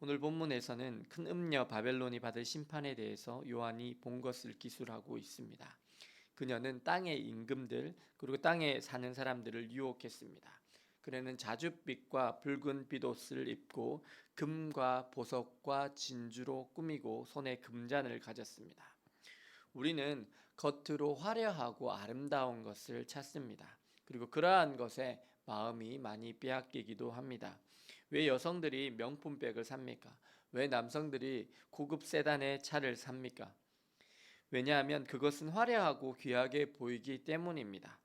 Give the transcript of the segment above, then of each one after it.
오늘 본문에서는 큰 음녀 바벨론이 받을 심판에 대해서 요한이 본 것을 기술하고 있습니다. 그녀는 땅의 임금들 그리고 땅에 사는 사람들을 유혹했습니다. 그녀는 자줏빛과 붉은 빛옷을 입고 금과 보석과 진주로 꾸미고 손에 금잔을 가졌습니다. 우리는 겉으로 화려하고 아름다운 것을 찾습니다. 그리고 그러한 것에 마음이 많이 빼앗기기도 합니다. 왜 여성들이 명품백을 삽니까? 왜 남성들이 고급 세단의 차를 삽니까? 왜냐하면 그것은 화려하고 귀하게 보이기 때문입니다.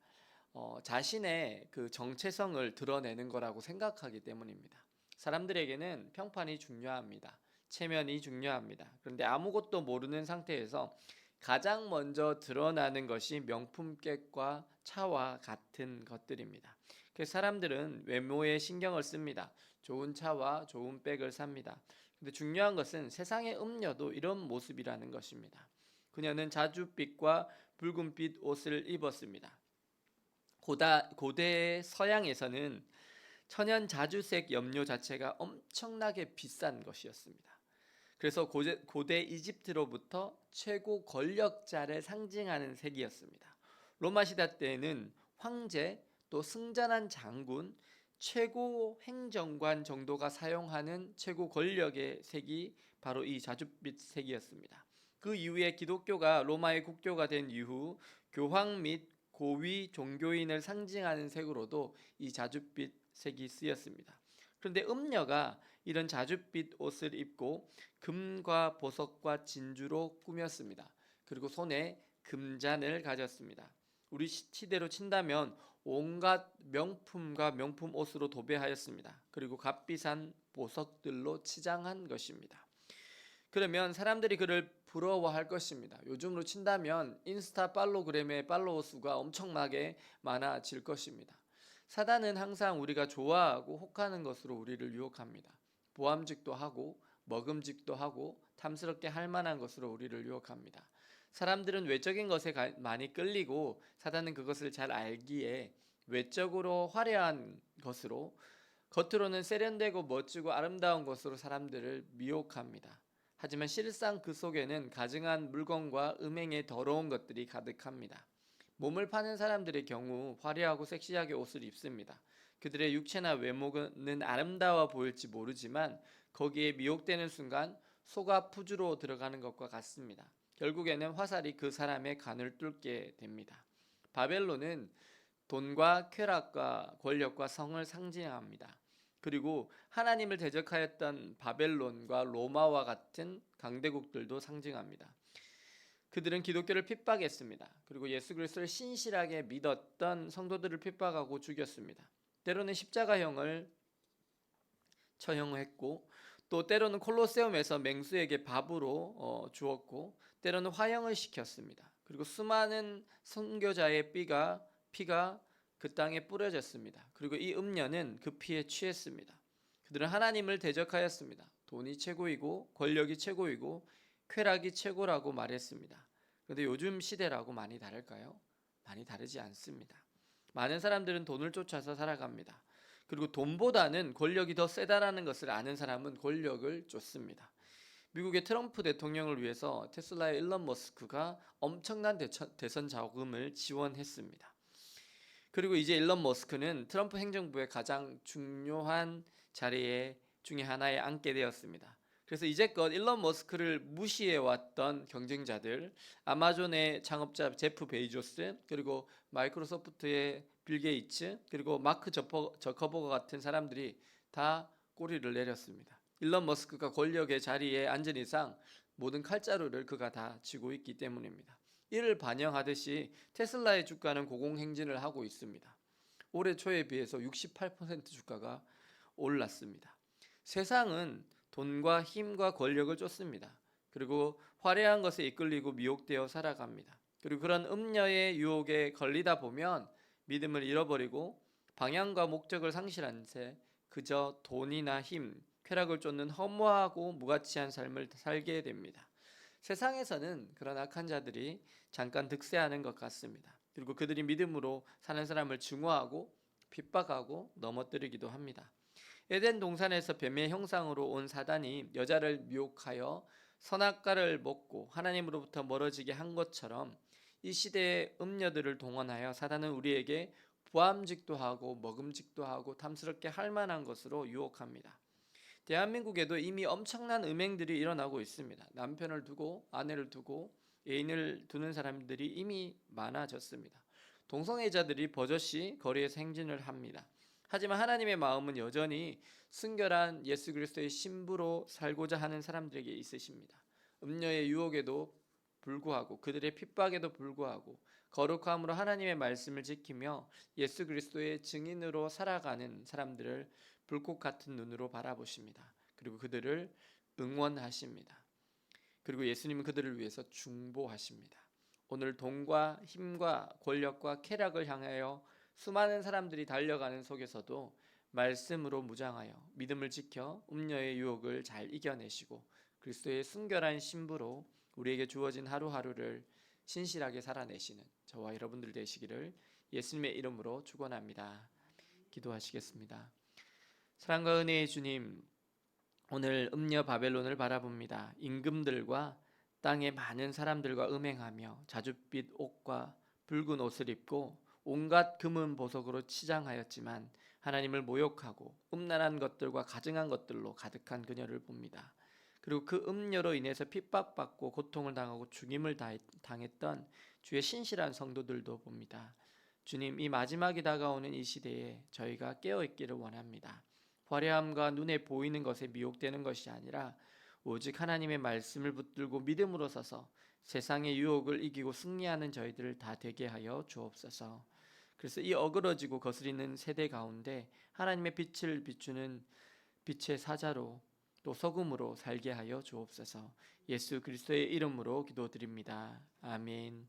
자신의 그 정체성을 드러내는 거라고 생각하기 때문입니다. 사람들에게는 평판이 중요합니다. 체면이 중요합니다. 그런데 아무것도 모르는 상태에서 가장 먼저 드러나는 것이 명품백과 차와 같은 것들입니다. 그래서 사람들은 외모에 신경을 씁니다. 좋은 차와 좋은 백을 삽니다. 근데 중요한 것은 세상의 음녀도 이런 모습이라는 것입니다. 그녀는 자줏빛과 붉은빛 옷을 입었습니다. 고대 서양에서는 천연 자주색 염료 자체가 엄청나게 비싼 것이었습니다. 그래서 고대 이집트로부터 최고 권력자를 상징하는 색이었습니다. 로마 시대 때에는 황제 또 승전한 장군, 최고 행정관 정도가 사용하는 최고 권력의 색이 바로 이 자줏빛 색이었습니다. 그 이후에 기독교가 로마의 국교가 된 이후 교황 및 고위 종교인을 상징하는 색으로도 이 자줏빛 색이 쓰였습니다. 그런데 음녀가 이런 자줏빛 옷을 입고 금과 보석과 진주로 꾸몄습니다. 그리고 손에 금잔을 가졌습니다. 우리 시대로 친다면 온갖 명품과 명품 옷으로 도배하였습니다. 그리고 값비싼 보석들로 치장한 것입니다. 그러면 사람들이 그를 부러워할 것입니다. 요즘으로 친다면 인스타 팔로그램의 팔로워 수가 엄청나게 많아질 것입니다. 사단은 항상 우리가 좋아하고 혹하는 것으로 우리를 유혹합니다. 보암직도 하고 먹음직도 하고 탐스럽게 할 만한 것으로 우리를 유혹합니다. 사람들은 외적인 것에 많이 끌리고 사단은 그것을 잘 알기에 외적으로 화려한 것으로 겉으로는 세련되고 멋지고 아름다운 것으로 사람들을 미혹합니다. 하지만 실상 그 속에는 가증한 물건과 음행의 더러운 것들이 가득합니다. 몸을 파는 사람들의 경우 화려하고 섹시하게 옷을 입습니다. 그들의 육체나 외모는 아름다워 보일지 모르지만 거기에 미혹되는 순간 속아 푸주로 들어가는 것과 같습니다. 결국에는 화살이 그 사람의 간을 뚫게 됩니다. 바벨론은 돈과 쾌락과 권력과 성을 상징합니다. 그리고 하나님을 대적하였던 바벨론과 로마와 같은 강대국들도 상징합니다. 그들은 기독교를 핍박했습니다. 그리고 예수 그리스도를 신실하게 믿었던 성도들을 핍박하고 죽였습니다. 때로는 십자가형을 처형했고 또 때로는 콜로세움에서 맹수에게 밥으로 주었고 때로는 화형을 시켰습니다. 그리고 수많은 선교자의 피가 그 땅에 뿌려졌습니다. 그리고 이 음녀는 그 피에 취했습니다. 그들은 하나님을 대적하였습니다. 돈이 최고이고 권력이 최고이고 쾌락이 최고라고 말했습니다. 그런데 요즘 시대라고 많이 다를까요? 많이 다르지 않습니다. 많은 사람들은 돈을 쫓아서 살아갑니다. 그리고 돈보다는 권력이 더 세다라는 것을 아는 사람은 권력을 쫓습니다. 미국의 트럼프 대통령을 위해서 테슬라의 일론 머스크가 엄청난 대선 자금을 지원했습니다. 그리고 이제 일론 머스크는 트럼프 행정부의 가장 중요한 자리에 중에 하나에 앉게 되었습니다. 그래서 이제껏 일론 머스크를 무시해왔던 경쟁자들, 아마존의 창업자 제프 베이조스, 그리고 마이크로소프트의 빌 게이츠, 그리고 마크 저커버거 같은 사람들이 다 꼬리를 내렸습니다. 일론 머스크가 권력의 자리에 앉은 이상 모든 칼자루를 그가 다 쥐고 있기 때문입니다. 이를 반영하듯이 테슬라의 주가는 고공행진을 하고 있습니다. 올해 초에 비해서 68% 주가가 올랐습니다. 세상은 돈과 힘과 권력을 쫓습니다. 그리고 화려한 것에 이끌리고 미혹되어 살아갑니다. 그리고 그런 음녀의 유혹에 걸리다 보면 믿음을 잃어버리고 방향과 목적을 상실한 채 그저 돈이나 힘, 쾌락을 쫓는 허무하고 무가치한 삶을 살게 됩니다. 세상에서는 그런 악한 자들이 잠깐 득세하는 것 같습니다. 그리고 그들이 믿음으로 사는 사람을 증오하고 핍박하고 넘어뜨리기도 합니다. 에덴 동산에서 뱀의 형상으로 온 사단이 여자를 미혹하여 선악과를 먹고 하나님으로부터 멀어지게 한 것처럼 이 시대의 음녀들을 동원하여 사단은 우리에게 보암직도 하고 먹음직도 하고 탐스럽게 할 만한 것으로 유혹합니다. 대한민국에도 이미 엄청난 음행들이 일어나고 있습니다. 남편을 두고 아내를 두고 애인을 두는 사람들이 이미 많아졌습니다. 동성애자들이 버젓이 거리에서 행진을 합니다. 하지만 하나님의 마음은 여전히 순결한 예수 그리스도의 신부로 살고자 하는 사람들에게 있으십니다. 음녀의 유혹에도 불구하고 그들의 핍박에도 불구하고 거룩함으로 하나님의 말씀을 지키며 예수 그리스도의 증인으로 살아가는 사람들을 불꽃 같은 눈으로 바라보십니다. 그리고 그들을 응원하십니다. 그리고 예수님은 그들을 위해서 중보하십니다. 오늘 돈과 힘과 권력과 쾌락을 향하여 수많은 사람들이 달려가는 속에서도 말씀으로 무장하여 믿음을 지켜 음녀의 유혹을 잘 이겨내시고 그리스도의 순결한 신부로 우리에게 주어진 하루하루를 신실하게 살아내시는 저와 여러분들 되시기를 예수님의 이름으로 축원합니다. 기도하시겠습니다. 사랑과 은혜의 주님, 오늘 음녀 바벨론을 바라봅니다. 임금들과 땅의 많은 사람들과 음행하며 자줏빛 옷과 붉은 옷을 입고 온갖 금은 보석으로 치장하였지만 하나님을 모욕하고 음란한 것들과 가증한 것들로 가득한 그녀를 봅니다. 그리고 그 음녀로 인해서 핍박받고 고통을 당하고 죽임을 당했던 주의 신실한 성도들도 봅니다. 주님, 이 마지막이 다가오는 이 시대에 저희가 깨어있기를 원합니다. 화려함과 눈에 보이는 것에 미혹되는 것이 아니라 오직 하나님의 말씀을 붙들고 믿음으로 서서 세상의 유혹을 이기고 승리하는 저희들을 다 되게 하여 주옵소서. 그래서 이 어그러지고 거스리는 세대 가운데 하나님의 빛을 비추는 빛의 사자로 또 소금으로 살게 하여 주옵소서. 예수 그리스도의 이름으로 기도드립니다. 아멘.